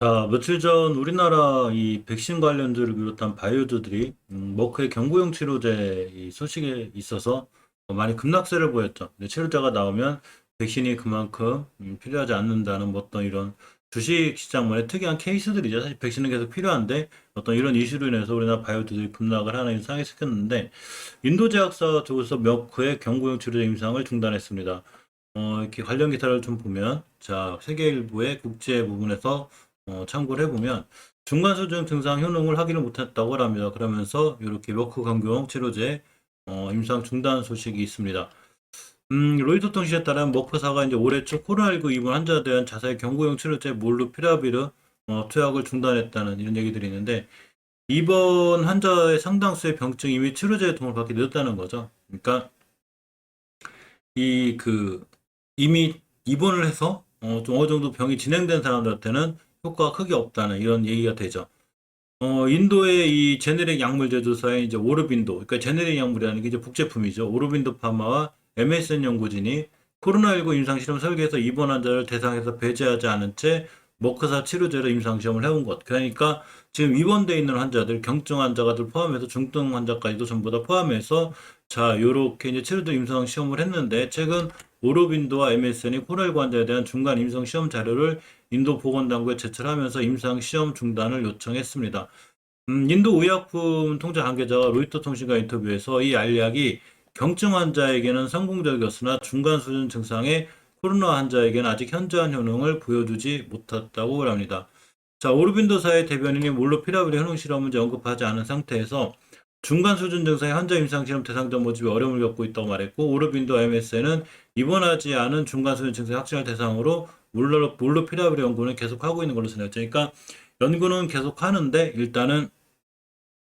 자, 며칠 전 우리나라 이 백신 관련주를 비롯한 바이오주들이 머크의 경구용 치료제 이 소식에 있어서 많이 급락세를 보였죠. 근데 치료제가 나오면 백신이 그만큼 필요하지 않는다는 뭐 어떤 이런 주식 시장만의 특이한 케이스들이죠. 사실 백신은 계속 필요한데 어떤 이런 이슈로 인해서 우리나라 바이오주들이 급락을 하는 상황이 생겼는데 인도 제약사 쪽에서 머크의 경구용 치료제 임상을 중단했습니다. 이렇게 관련 기사를 좀 보면, 자, 세계일보의 국제 부분에서 참고를 해보면, 중간 수준 증상 효능을 확인을 못했다고 합니다. 그러면서 이렇게 워크 강경 치료제 임상 중단 소식이 있습니다. 로이터 통신에 따르면 머크사가 이제 올해 초 코로나19 입원 환자에 대한 자사의 경구용 치료제 몰루피라비르 투약을 중단했다는 이런 얘기들이 있는데, 이번 환자의 상당수의 병증이 이미 치료제의 도움을 받기 늦었다는 거죠. 그러니까 이미 입원을 해서 좀 어느 정도 병이 진행된 사람들한테는 효과가 크게 없다는 이런 얘기가 되죠. 인도의 이 제네릭 약물 제조사인 이제 오르빈도, 그러니까 제네릭 약물이라는 게 이제 북제품이죠. 오르빈도 파마와 MSN 연구진이 코로나19 임상실험 설계에서 입원 환자를 대상에서 배제하지 않은 채 머크사 치료제로 임상시험을 해온 것. 그러니까 지금 입원돼 있는 환자들, 경증 환자들 포함해서 중증 환자까지도 전부 다 포함해서 자, 요렇게 이제 치료제 임상시험을 했는데 최근 오르빈도와 MSN이 코로나19 환자에 대한 중간 임상시험 자료를 인도 보건당국에 제출하면서 임상시험 중단을 요청했습니다. 인도 의약품 통제 관계자가 로이터 통신과 인터뷰에서 이 알약이 경증 환자에게는 성공적이었으나 중간 수준 증상의 코로나 환자에게는 아직 현저한 효능을 보여주지 못했다고 합니다. 자, 오르빈도사의 대변인이 몰루피라빌의 효능 실험을 이제 언급하지 않은 상태에서 중간 수준 증상의 환자 임상 실험 대상자 모집에 어려움을 겪고 있다고 말했고, 오르빈도 MS는 입원하지 않은 중간 수준 증상 확진을 대상으로 몰루피라빌의 연구는 계속하고 있는 걸로 전해졌죠. 그러니까 연구는 계속하는데 일단은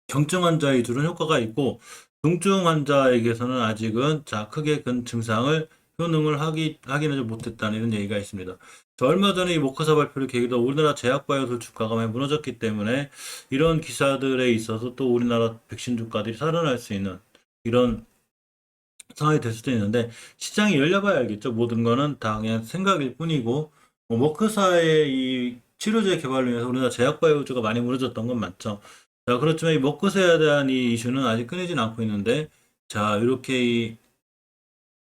경증 환자 위주로는 효과가 있고 중증 환자에게서는 아직은 자 크게 큰 증상을 효능을 확인하지 못했다는 이런 얘기가 있습니다. 저 얼마 전에 이 모커사 발표를 계기로 우리나라 제약바이오 주가가 많이 무너졌기 때문에 이런 기사들에 있어서 또 우리나라 백신 주가들이 살아날 수 있는 이런 상황이 될 수도 있는데 시장이 열려봐야 알겠죠. 모든 거는 다 그냥 생각일 뿐이고 머크사의 이 치료제 개발로 인해서 우리나라 제약바이오주가 많이 무너졌던 건 맞죠. 자, 그렇지만 이 머크사에 대한 이 이슈는 아직 끊이진 않고 있는데 자, 이렇게 이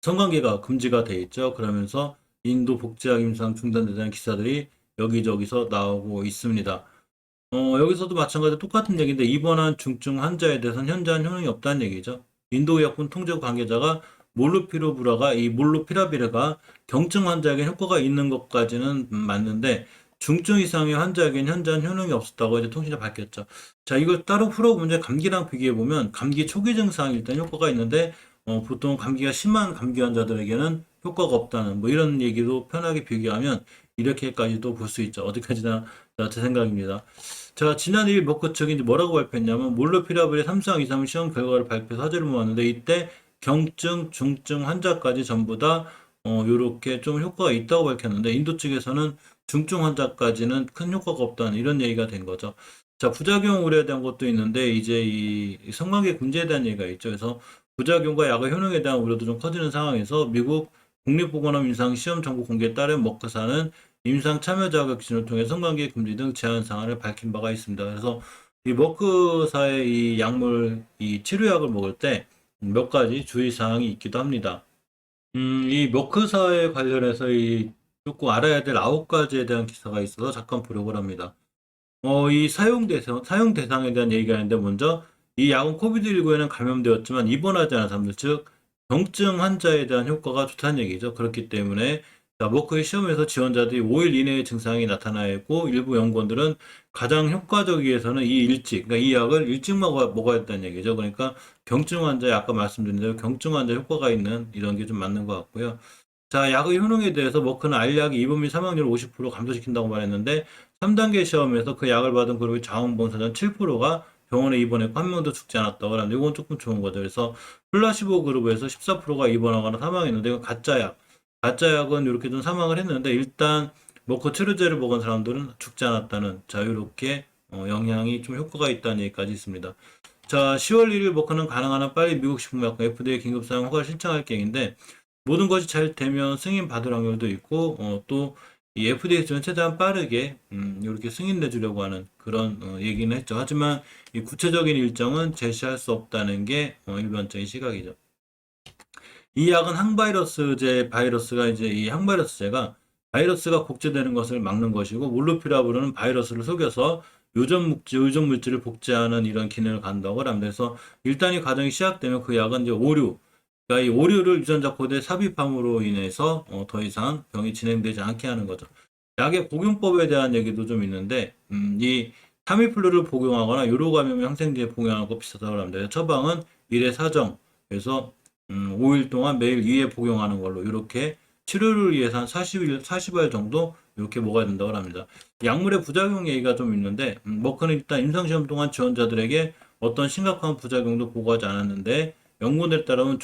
성관계가 금지가 돼 있죠. 그러면서 인도 복제약 임상 중단되는 기사들이 여기저기서 나오고 있습니다. 여기서도 마찬가지로 똑같은 얘기인데 입원한 중증 환자에 대해서는 현저한 효능이 없다는 얘기죠. 인도의약품 통제 관계자가 몰루피라비르가 경증 환자에게 효과가 있는 것까지는 맞는데 중증 이상의 환자에게는 현저한 효능이 없었다고 이제 통신에 밝혔죠. 자, 이걸 따로 풀어보면 이제 감기랑 비교해 보면 감기 초기 증상이 일단 효과가 있는데 보통 감기가 심한 감기 환자들에게는 효과가 없다는 뭐 이런 얘기도 편하게 비교하면 이렇게까지도 볼 수 있죠. 어디까지나 제 생각입니다. 자, 지난 2일 머크 측이 이제 뭐라고 발표했냐면 몰루피라빌의 3상 이상 시험 결과를 발표해서 화제를 모았는데 이때 경증, 중증 환자까지 전부 다 요렇게 좀 효과가 있다고 밝혔는데 인도 측에서는 중증 환자까지는 큰 효과가 없다는 이런 얘기가 된 거죠. 자, 부작용 우려에 대한 것도 있는데 이제 이 성관계 금지에 대한 얘기가 있죠. 그래서 부작용과 약의 효능에 대한 우려도 좀 커지는 상황에서 미국 국립보건원 임상시험 정보 공개에 따른 머크사는 임상 참여 자격증을 통해 성관계 금지 등 제한 사항을 밝힌 바가 있습니다. 그래서 이 머크사의 이 약물, 이 치료약을 먹을 때 몇 가지 주의 사항이 있기도 합니다. 이 머크사에 관련해서 이 조금 알아야 될 9가지에 대한 기사가 있어서 잠깐 보려고 합니다. 이 사용 대상에 대한 얘기가 있는데 먼저 이 약은 코비드19에는 감염되었지만 입원하지 않은 사람들, 즉 경증 환자에 대한 효과가 좋다는 얘기죠. 그렇기 때문에 자, 머크의 시험에서 지원자들이 5일 이내에 증상이 나타나야 했고 일부 연구원들은 가장 효과적이어서는 그러니까 이 약을 일찍 먹어야 했다는 얘기죠. 그러니까 경증 환자에 아까 말씀드린 대로 경증 환자 효과가 있는 이런 게 좀 맞는 것 같고요. 자, 약의 효능에 대해서 머크는 알약이 입원 및 사망률을 50% 감소시킨다고 말했는데 3단계 시험에서 그 약을 받은 그룹의 자원봉사자 7%가 병원에 입원했고 한 명도 죽지 않았다고 하는데 이건 조금 좋은 거죠. 그래서 플라시보 그룹에서 14%가 입원하거나 사망했는데 이건 가짜약. 가짜약은 이렇게 좀 사망을 했는데 일단 머크 치료제를 먹은 사람들은 죽지 않았다는 자, 이렇게 영향이 좀 효과가 있다는 얘기까지 있습니다. 자, 10월 1일 머크는 가능한 한 빨리 미국 식품약품 FDA 긴급 사용 허가를 신청할 계획인데 모든 것이 잘 되면 승인 받을 확률도 있고 또 이 FDA 수준은 최대한 빠르게 이렇게 승인 내주려고 하는 그런 얘기는 했죠. 하지만 이 구체적인 일정은 제시할 수 없다는 게 일반적인 시각이죠. 이 약은 항바이러스제 바이러스가 이제 이 항바이러스제가 바이러스가 복제되는 것을 막는 것이고 몰루피라 부르는 바이러스를 속여서 요전 물질을 복제하는 이런 기능을 갖는다고 합니다. 그래서 일단 이 과정이 시작되면 그 약은 이제 오류, 그러니까 이 오류를 유전자 코드에 삽입함으로 인해서 더 이상 병이 진행되지 않게 하는 거죠. 약의 복용법에 대한 얘기도 좀 있는데, 이 타미플루를 복용하거나 요로 감염 항생제 복용하는 거 비슷하다고 합니다. 처방은 1회 4정, 그래서 5일 동안 매일 2회 복용하는 걸로 이렇게 치료를 위해서 한 40일 정도 이렇게 먹어야 된다고 합니다. 약물의 부작용 얘기가 좀 있는데, 머크는 일단 임상시험 동안 지원자들에게 어떤 심각한 부작용도 보고하지 않았는데, 연구에 따르면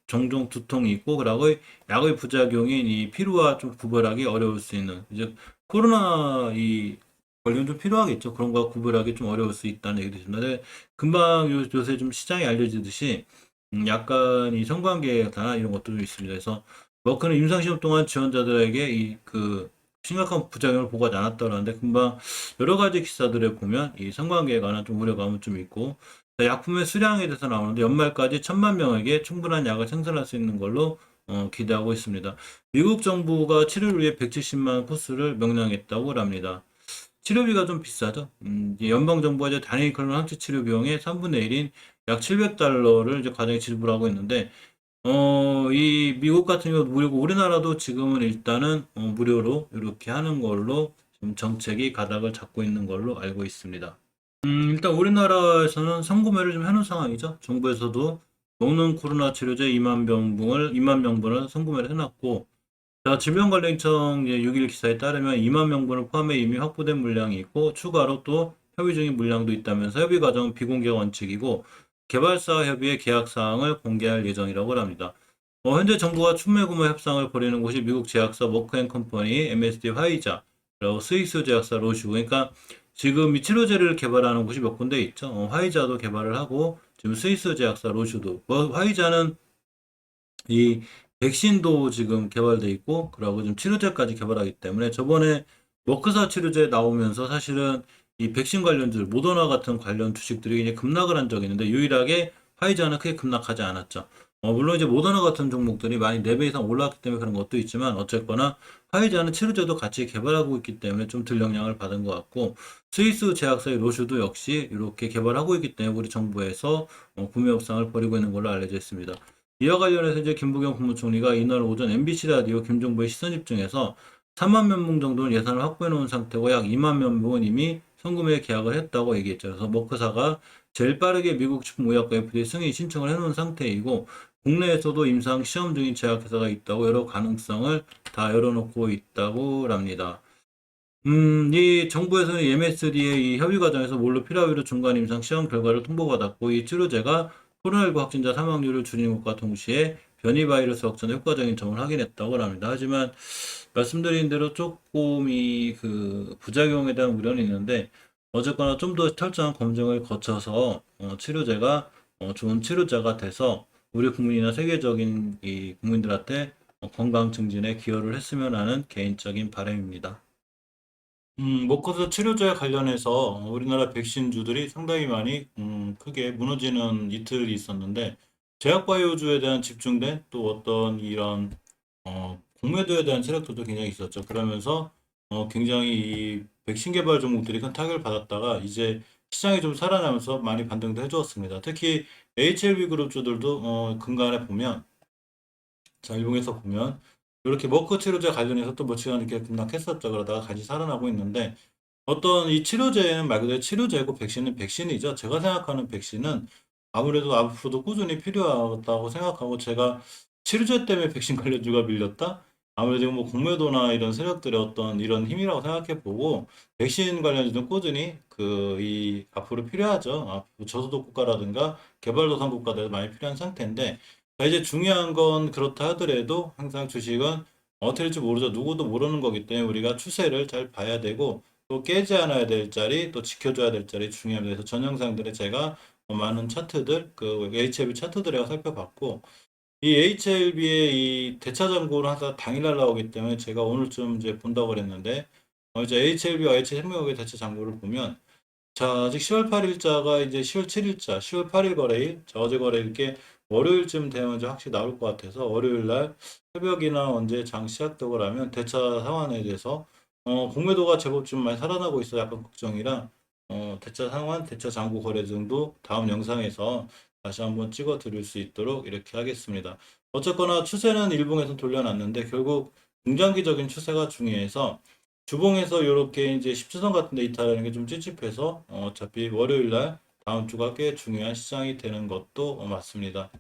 종종 두통이 있고, 그리고 약의 부작용인 이 피로와 좀 구별하기 어려울 수 있는, 이제 코로나 이 관련 좀 필요하겠죠. 그런 거와 구별하기 좀 어려울 수 있다는 얘기도 있습니다. 근데 금방 요새 좀 시장이 알려지듯이 약간 이 성관계나 이런 것도 좀 있습니다. 그래서 머크는 임상시험 동안 지원자들에게 이 그 심각한 부작용을 보고하지 않았다고 하는데 금방 여러 가지 기사들에 보면 이 성관계에 관한 좀 우려감은 좀 있고 약품의 수량에 대해서 나오는데 연말까지 1,000만 명에게 충분한 약을 생산할 수 있는 걸로 기대하고 있습니다. 미국 정부가 치료를 위해 170만 코스를 명령했다고 합니다. 치료비가 좀 비싸죠. 이제 연방정부가 이제 단일 클론 항체 치료 비용의 3분의 1인 약 700달러를 이제 가정에 지불하고 있는데, 이 미국 같은 경우 무료고 우리나라도 지금은 일단은 무료로 이렇게 하는 걸로 지금 정책이 가닥을 잡고 있는 걸로 알고 있습니다. 일단 우리나라에서는 선구매를 좀 해놓은 상황이죠. 정부에서도 먹는 코로나 치료제 2만 명분을 선구매를 해놨고, 자, 질병관리청 6일 기사에 따르면 2만 명분을 포함해 이미 확보된 물량이 있고 추가로 또 협의 중인 물량도 있다면서 협의 과정은 비공개 원칙이고 개발사 협의의 계약 사항을 공개할 예정이라고 합니다. 현재 정부가 춘매 구매 협상을 벌이는 곳이 미국 제약사 머크앤컴퍼니, MSD 화이자, 그리고 스위스 제약사 로슈. 그러니까 지금 이 치료제를 개발하는 곳이 몇 군데 있죠. 화이자도 개발을 하고 지금 스위스 제약사 로슈도. 화이자는 이 백신도 지금 개발돼 있고 그러고 지금 치료제까지 개발하기 때문에 저번에 머크사 치료제 나오면서 사실은 이 백신 관련주 모더나 같은 관련 주식들이 이제 급락을 한 적이 있는데 유일하게 화이자는 크게 급락하지 않았죠. 물론 이제 모더나 같은 종목들이 많이 4배 이상 올랐기 때문에 그런 것도 있지만 어쨌거나 화이자는 치료제도 같이 개발하고 있기 때문에 좀 덜 영향을 받은 것 같고 스위스 제약사의 로슈도 역시 이렇게 개발하고 있기 때문에 우리 정부에서 구매 협상을 벌이고 있는 걸로 알려져 있습니다. 이와 관련해서 이제 김부겸 국무총리가 이날 오전 MBC 라디오 김종부의 시선 집중에서 3만 명분 정도는 예산을 확보해 놓은 상태고 약 2만 명분은 이미 성금에 계약을 했다고 얘기했죠. 그래서 머크사가 제일 빠르게 미국 식품의약과 FDA 승인 신청을 해놓은 상태이고 국내에서도 임상 시험 중인 제약회사가 있다고 여러 가능성을 다 열어놓고 있다고 합니다. 이 정부에서는 MSD의 이 협의 과정에서 몰루피라비르 중간 임상 시험 결과를 통보받았고 이 치료제가 코로나19 확진자 사망률을 줄이는 것과 동시에 변이 바이러스 확산에 효과적인 점을 확인했다고 합니다. 하지만 말씀드린 대로 조금 이 그 부작용에 대한 우려는 있는데 어쨌거나 좀 더 철저한 검증을 거쳐서 치료제가 좋은 치료제가 돼서 우리 국민이나 세계적인 이 국민들한테 건강 증진에 기여를 했으면 하는 개인적인 바람입니다. 먹거서 치료제에 관련해서 우리나라 백신주들이 상당히 많이 크게 무너지는 이틀이 있었는데 제약바이오주에 대한 집중된 또 어떤 이런 공매도에 대한 세력들도 굉장히 있었죠. 그러면서 굉장히 이 백신 개발 종목들이 큰 타격을 받았다가 이제 시장이 좀 살아나면서 많이 반등도 해주었습니다. 특히 HLB 그룹주들도 근간에 보면 자, 일봉에서 보면 이렇게 머크 치료제 관련해서 또 며칠간 이렇게 급락했었죠. 그러다가 다시 살아나고 있는데 어떤 이 치료제는 말 그대로 치료제고 백신은 백신이죠. 제가 생각하는 백신은 아무래도 앞으로도 꾸준히 필요하다고 생각하고 제가 치료제 때문에 백신 관련주가 밀렸다? 아무래도 뭐 공매도나 이런 세력들의 어떤 이런 힘이라고 생각해 보고 백신 관련주는 꾸준히 이 앞으로 필요하죠. 저소득 국가라든가 개발도상 국가들 많이 필요한 상태인데 이제 중요한 건 그렇다 하더라도 항상 주식은 어떻게 될지 모르죠. 누구도 모르는 거기 때문에 우리가 추세를 잘 봐야 되고 또 깨지 않아야 될 자리, 또 지켜줘야 될 자리 중요합니다. 그래서 전 영상들에 제가 많은 차트들, 그 HLB 차트들을 살펴봤고 이 HLB의 이 대차 잔고를 항상 당일날 나오기 때문에 제가 오늘쯤 이제 본다고 그랬는데, 이제 HLB와 H생명의 대차 잔고를 보면, 자, 아직 10월 8일자가 이제 10월 7일자, 10월 8일 거래일, 자, 어제 거래일 게 월요일쯤 되면 이제 확실히 나올 것 같아서 월요일 날 새벽이나 언제 장 시작되고 나면 대차 상환에 대해서 공매도가 제법 좀 많이 살아나고 있어 약간 걱정이라 대차 상환, 대차 잔고 거래 등도 다음 영상에서 다시 한번 찍어 드릴 수 있도록 이렇게 하겠습니다. 어쨌거나 추세는 일봉에서 돌려놨는데 결국 중장기적인 추세가 중요해서 주봉에서 이렇게 이제 10주선 같은 데 있다라는 게 좀 찝찝해서 어차피 월요일 날 다음 주가 꽤 중요한 시장이 되는 것도 맞습니다.